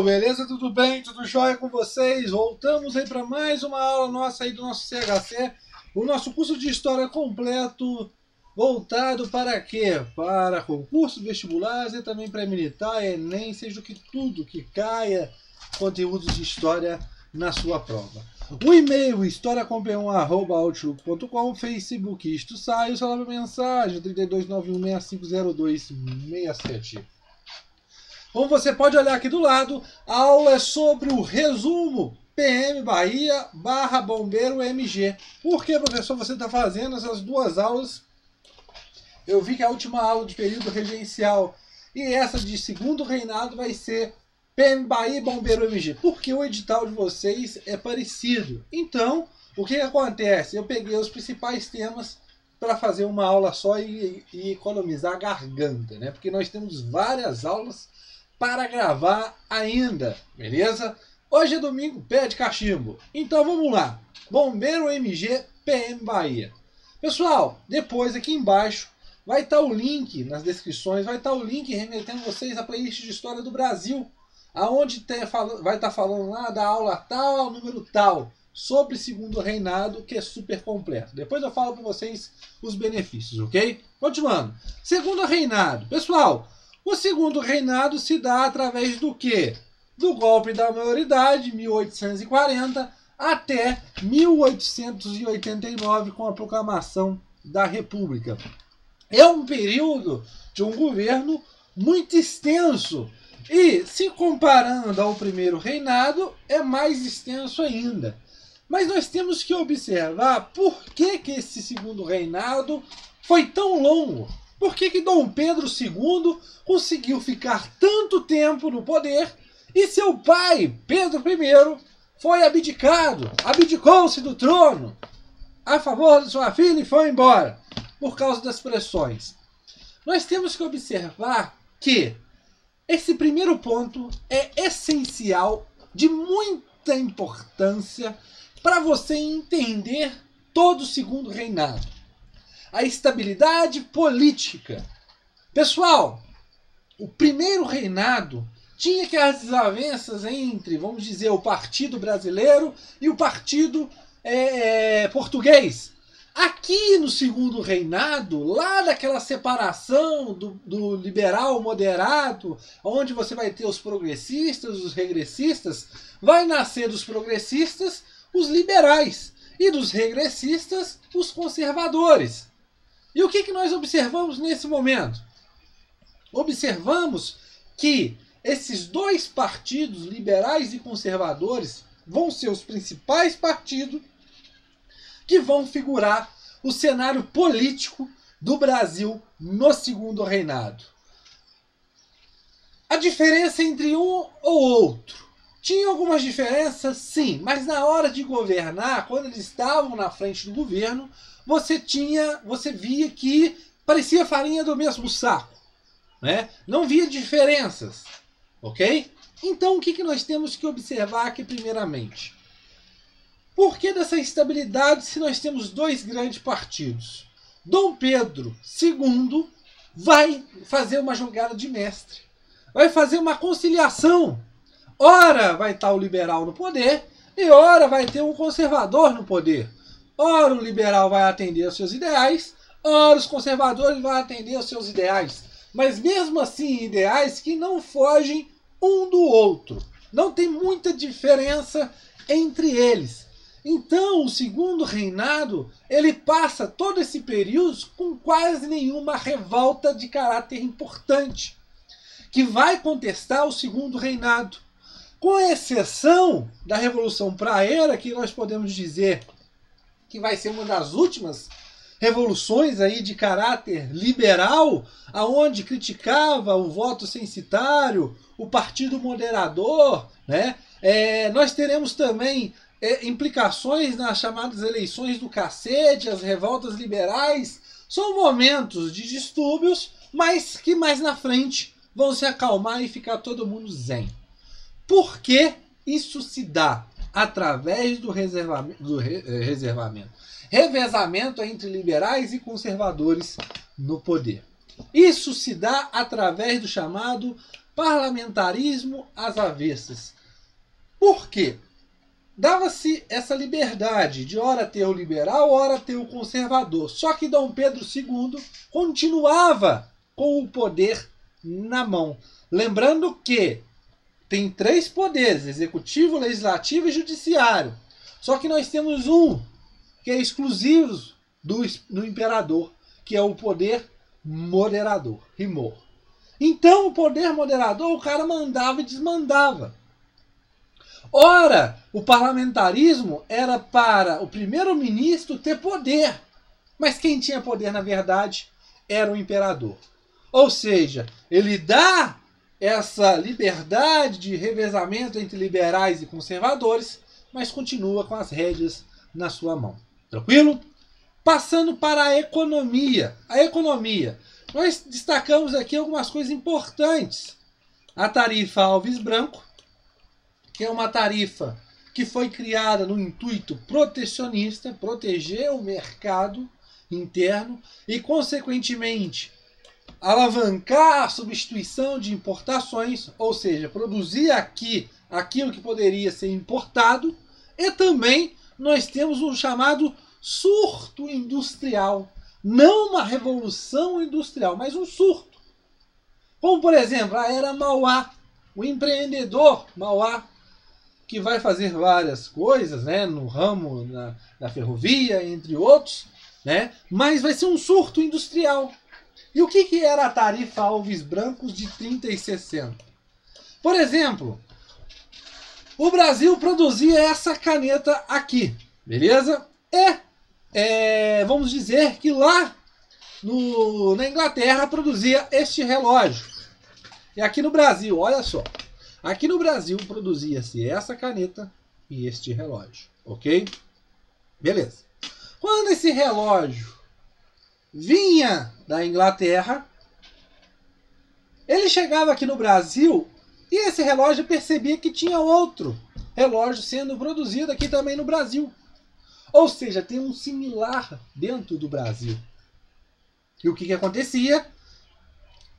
Beleza? Tudo bem? Tudo jóia com vocês? Voltamos aí para mais uma aula nossa aí do nosso CHC, o nosso curso de História completo, voltado para quê? Para concursos vestibulares e também para militar, Enem, seja o que tudo que caia conteúdos de História na sua prova. O e-mail historiacomp1@outlook.com, Facebook Isto Sai, o celular mensagem 3291650267. Como você pode olhar aqui do lado, a aula é sobre o resumo PM Bahia / Bombeiro MG. Por que, professor, você está fazendo essas duas aulas? Eu vi que a última aula de período regencial e essa de segundo reinado vai ser PM Bahia e Bombeiro MG. Porque o edital de vocês é parecido. Então, o que acontece? Eu peguei os principais temas para fazer uma aula só e economizar a garganta, né? Porque nós temos várias aulas para gravar ainda, beleza? Hoje é domingo, pé de cachimbo. Então vamos lá. Bombeiro MG PM Bahia. Pessoal, depois aqui embaixo vai estar o link nas descrições, vai estar o link remetendo vocês à playlist de História do Brasil, aonde vai estar falando lá da aula tal, número tal, sobre segundo reinado, que é super completo. Depois eu falo para vocês os benefícios, ok? Continuando. Segundo reinado. Pessoal, o segundo reinado se dá através do quê? Do golpe da maioridade, 1840, até 1889, com a proclamação da República. É um período de um governo muito extenso. E, se comparando ao primeiro reinado, é mais extenso ainda. Mas nós temos que observar por que esse segundo reinado foi tão longo. Por que Dom Pedro II conseguiu ficar tanto tempo no poder e seu pai, Pedro I, foi abdicado, abdicou-se do trono a favor de sua filha e foi embora, por causa das pressões? Nós temos que observar que esse primeiro ponto é essencial, de muita importância, para você entender todo o segundo reinado. A estabilidade política. Pessoal, o primeiro reinado tinha que as desavenças entre, vamos dizer, o Partido Brasileiro e o Partido Português. Aqui no segundo reinado, lá daquela separação do liberal moderado, onde você vai ter os progressistas, os regressistas, vai nascer dos progressistas os liberais e dos regressistas os conservadores. E o que nós observamos nesse momento? Observamos que esses dois partidos, liberais e conservadores, vão ser os principais partidos que vão figurar o cenário político do Brasil no segundo reinado. A diferença entre um ou outro. Tinha algumas diferenças, sim, mas na hora de governar, quando eles estavam na frente do governo, você via que parecia farinha do mesmo saco, né? Não via diferenças, ok? Então o que nós temos que observar aqui primeiramente? Por que dessa instabilidade se nós temos dois grandes partidos? Dom Pedro II vai fazer uma jogada de mestre, vai fazer uma conciliação. Ora vai estar o liberal no poder e ora vai ter um conservador no poder. Ora o liberal vai atender aos seus ideais, ora os conservadores vão atender aos seus ideais. Mas mesmo assim, ideais que não fogem um do outro. Não tem muita diferença entre eles. Então, o segundo reinado, ele passa todo esse período com quase nenhuma revolta de caráter importante, que vai contestar o segundo reinado. Com exceção da Revolução Praeira, que nós podemos dizer que vai ser uma das últimas revoluções aí de caráter liberal, aonde criticava o voto censitário, o partido moderador, né? Nós teremos também implicações nas chamadas eleições do cacete, as revoltas liberais. São momentos de distúrbios, mas que mais na frente vão se acalmar e ficar todo mundo zen. Por que isso se dá? Através do revezamento entre liberais e conservadores no poder. Isso se dá através do chamado parlamentarismo às avessas. Por quê? Dava-se essa liberdade de ora ter o liberal, ora ter o conservador. Só que Dom Pedro II continuava com o poder na mão. Lembrando que tem 3 poderes, executivo, legislativo e judiciário. Só que nós temos um que é exclusivo do imperador, que é o poder moderador, rimor. Então o poder moderador, o cara mandava e desmandava. Ora, o parlamentarismo era para o primeiro-ministro ter poder, mas quem tinha poder na verdade era o imperador. Ou seja, ele dá essa liberdade de revezamento entre liberais e conservadores, mas continua com as rédeas na sua mão. Tranquilo? Passando para a economia. A economia. Nós destacamos aqui algumas coisas importantes. A tarifa Alves Branco, que é uma tarifa que foi criada no intuito protecionista, proteger o mercado interno e, consequentemente, alavancar a substituição de importações, ou seja, produzir aqui aquilo que poderia ser importado, e também nós temos um chamado surto industrial. Não uma revolução industrial, mas um surto. Como, por exemplo, a era Mauá. O empreendedor Mauá, que vai fazer várias coisas, né, no ramo da ferrovia, entre outros, né, mas vai ser um surto industrial. E o que era a tarifa Alves Brancos de 30 e 60? Por exemplo, o Brasil produzia essa caneta aqui, beleza? Vamos dizer que lá na Inglaterra produzia este relógio. E aqui no Brasil, olha só. Aqui no Brasil produzia-se essa caneta e este relógio, ok? Beleza. Quando esse relógio vinha da Inglaterra, ele chegava aqui no Brasil e esse relógio percebia que tinha outro relógio sendo produzido aqui também no Brasil. Ou seja, tem um similar dentro do Brasil. E o que acontecia?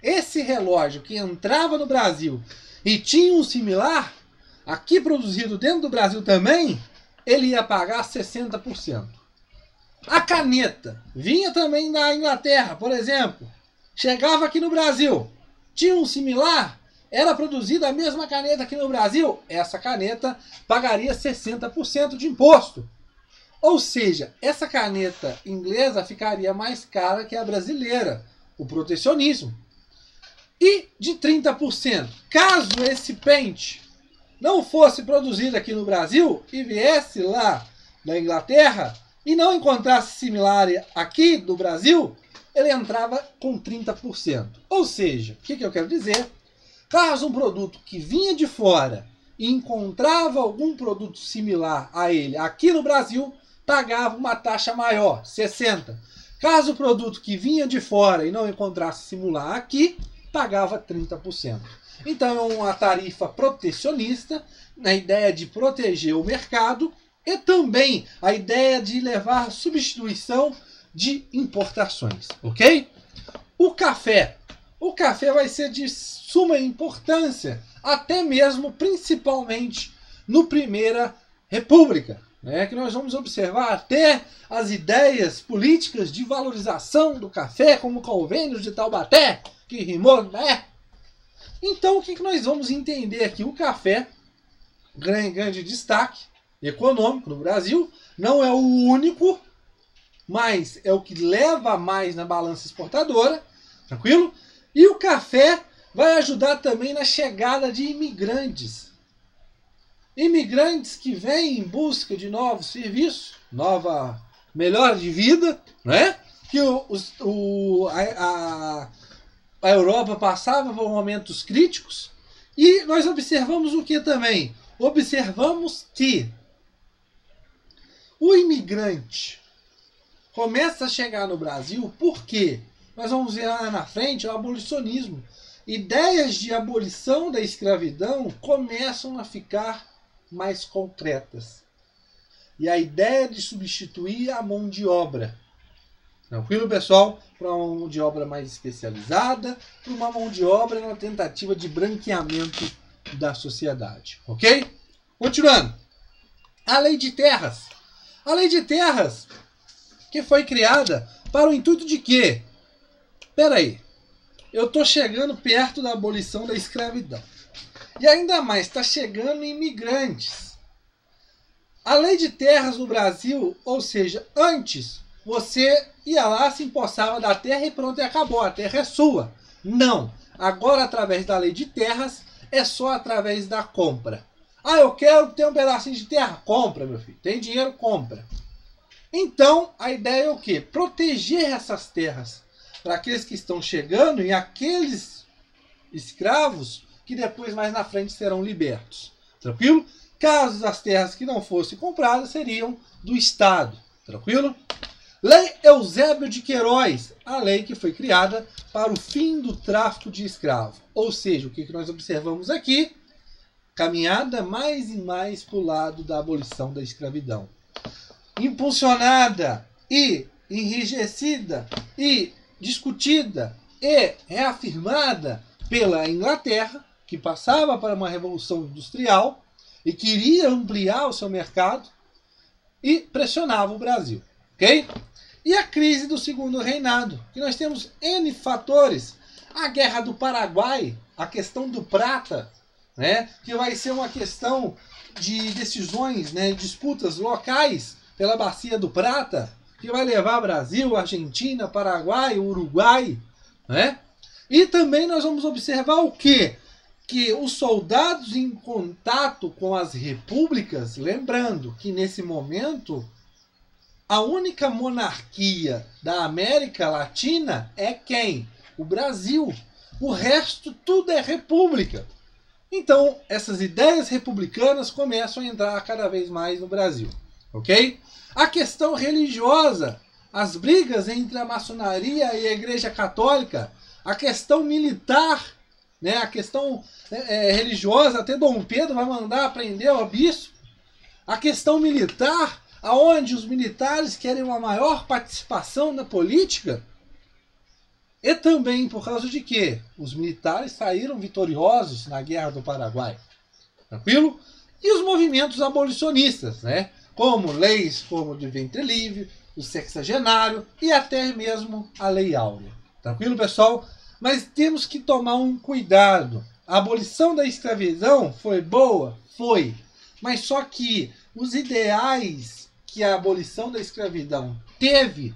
Esse relógio que entrava no Brasil e tinha um similar, aqui produzido dentro do Brasil também, ele ia pagar 60%. A caneta vinha também da Inglaterra, por exemplo. Chegava aqui no Brasil, tinha um similar, era produzida a mesma caneta aqui no Brasil, essa caneta pagaria 60% de imposto. Ou seja, essa caneta inglesa ficaria mais cara que a brasileira, o protecionismo. E de 30%, caso esse pente não fosse produzido aqui no Brasil e viesse lá da Inglaterra e não encontrasse similar aqui do Brasil, ele entrava com 30%. Ou seja, o que eu quero dizer? Caso um produto que vinha de fora e encontrava algum produto similar a ele aqui no Brasil, pagava uma taxa maior, 60%. Caso o produto que vinha de fora e não encontrasse similar aqui, pagava 30%. Então é uma tarifa protecionista, na ideia de proteger o mercado, e também a ideia de levar a substituição de importações, ok? O café. O café vai ser de suma importância, até mesmo, principalmente, no Primeira República, né? Que nós vamos observar até as ideias políticas de valorização do café, como o Convênio de Taubaté, que rimou, né? Então, o que nós vamos entender aqui? O café ganha grande destaque econômico no Brasil, não é o único, mas é o que leva mais na balança exportadora, tranquilo? E o café vai ajudar também na chegada de imigrantes. Imigrantes que vêm em busca de novos serviços, nova melhora de vida, né? Que a Europa passava por momentos críticos. E nós observamos o que também? Observamos que o imigrante começa a chegar no Brasil porque nós vamos ver lá na frente o abolicionismo. Ideias de abolição da escravidão começam a ficar mais concretas. E a ideia de substituir a mão de obra. Tranquilo, pessoal? Para uma mão de obra mais especializada, para uma mão de obra na tentativa de branqueamento da sociedade. Ok? Continuando. A Lei de Terras. A Lei de Terras, que foi criada para o intuito de quê? Espera aí. Eu estou chegando perto da abolição da escravidão. E ainda mais, está chegando imigrantes. A Lei de Terras no Brasil, ou seja, antes você ia lá, se empossava da terra e pronto, e acabou. A terra é sua. Não. Agora, através da Lei de Terras, é só através da compra. Ah, eu quero ter um pedacinho de terra? Compra, meu filho. Tem dinheiro? Compra. Então, a ideia é o quê? Proteger essas terras para aqueles que estão chegando e aqueles escravos que depois, mais na frente, serão libertos. Tranquilo? Caso as terras que não fossem compradas seriam do Estado. Tranquilo? Lei Eusébio de Queiroz, a lei que foi criada para o fim do tráfico de escravo. Ou seja, o que nós observamos aqui? Caminhada mais e mais para o lado da abolição da escravidão. Impulsionada e enrijecida e discutida e reafirmada pela Inglaterra, que passava para uma revolução industrial e queria ampliar o seu mercado e pressionava o Brasil. Ok? E a crise do Segundo Reinado, que nós temos N fatores. A Guerra do Paraguai, a questão do prata, né, que vai ser uma questão de decisões, né, disputas locais pela Bacia do Prata, que vai levar Brasil, Argentina, Paraguai, Uruguai. Né? E também nós vamos observar o quê? Que os soldados em contato com as repúblicas, lembrando que nesse momento a única monarquia da América Latina é quem? O Brasil. O resto tudo é república. Então, essas ideias republicanas começam a entrar cada vez mais no Brasil. Ok? A questão religiosa, as brigas entre a maçonaria e a Igreja Católica, a questão militar, né, a questão religiosa, até Dom Pedro vai mandar prender o bispo. A questão militar, aonde os militares querem uma maior participação na política. E também por causa de quê? Os militares saíram vitoriosos na Guerra do Paraguai. Tranquilo? E os movimentos abolicionistas, né? Como leis como o de ventre livre, o sexagenário e até mesmo a Lei Áurea. Tranquilo, pessoal? Mas temos que tomar um cuidado. A abolição da escravidão foi boa? Foi. Mas só que os ideais que a abolição da escravidão teve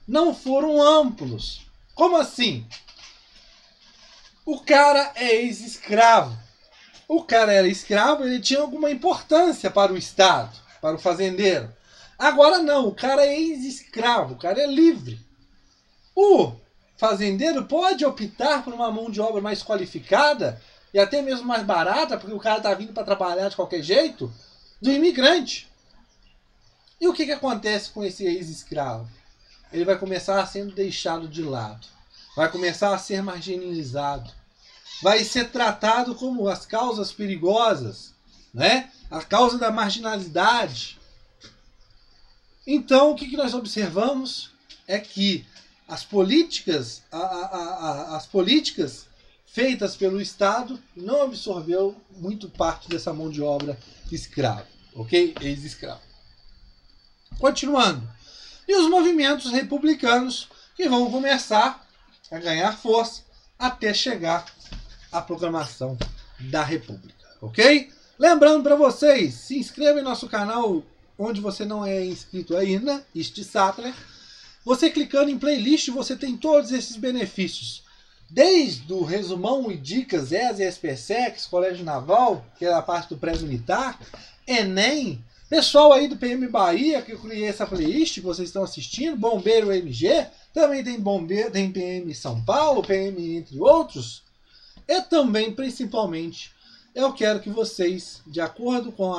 não foram amplos. Como assim? O cara é ex-escravo. O cara era escravo, ele tinha alguma importância para o Estado, para o fazendeiro. Agora não, o cara é ex-escravo, o cara é livre. O fazendeiro pode optar por uma mão de obra mais qualificada e até mesmo mais barata, porque o cara está vindo para trabalhar de qualquer jeito, do imigrante. E o que acontece com esse ex-escravo? Ele vai começar sendo deixado de lado. Vai começar a ser marginalizado. Vai ser tratado como as causas perigosas, né? A causa da marginalidade. Então, o que nós observamos é que as políticas, as políticas feitas pelo Estado não absorveu muito parte dessa mão de obra escrava, ok? Ex-escravo. Continuando. E os movimentos republicanos que vão começar a ganhar força até chegar à proclamação da República, ok? Lembrando para vocês, se inscreva em nosso canal onde você não é inscrito ainda, este Sattler. Você clicando em playlist, você tem todos esses benefícios. Desde o resumão e dicas ESA e SPSEC, Colégio Naval, que é a parte do pré-militar, Enem, pessoal aí do PM Bahia, que eu criei essa playlist que vocês estão assistindo, Bombeiro MG, também tem Bombeiro, tem PM São Paulo, PM entre outros. E também, principalmente, eu quero que vocês, de acordo com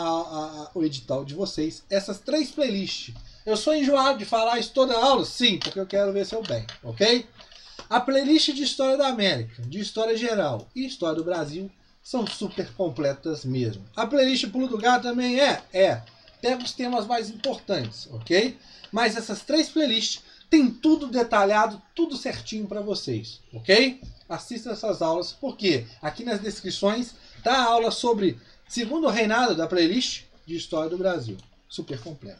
o edital de vocês, essas 3 playlists. Eu sou enjoado de falar isso toda aula? Sim, porque eu quero ver seu bem, ok? A playlist de História da América, de História Geral e História do Brasil são super completas mesmo. A playlist Pulo do Gato também pega os temas mais importantes, ok? Mas essas 3 playlists tem tudo detalhado, tudo certinho para vocês, ok? Assista essas aulas, porque aqui nas descrições tá a aula sobre Segundo Reinado da playlist de História do Brasil. Super completa.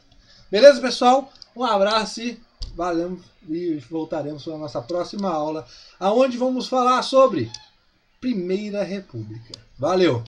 Beleza, pessoal? Um abraço e valeu, e voltaremos para a nossa próxima aula, aonde vamos falar sobre Primeira República. Valeu!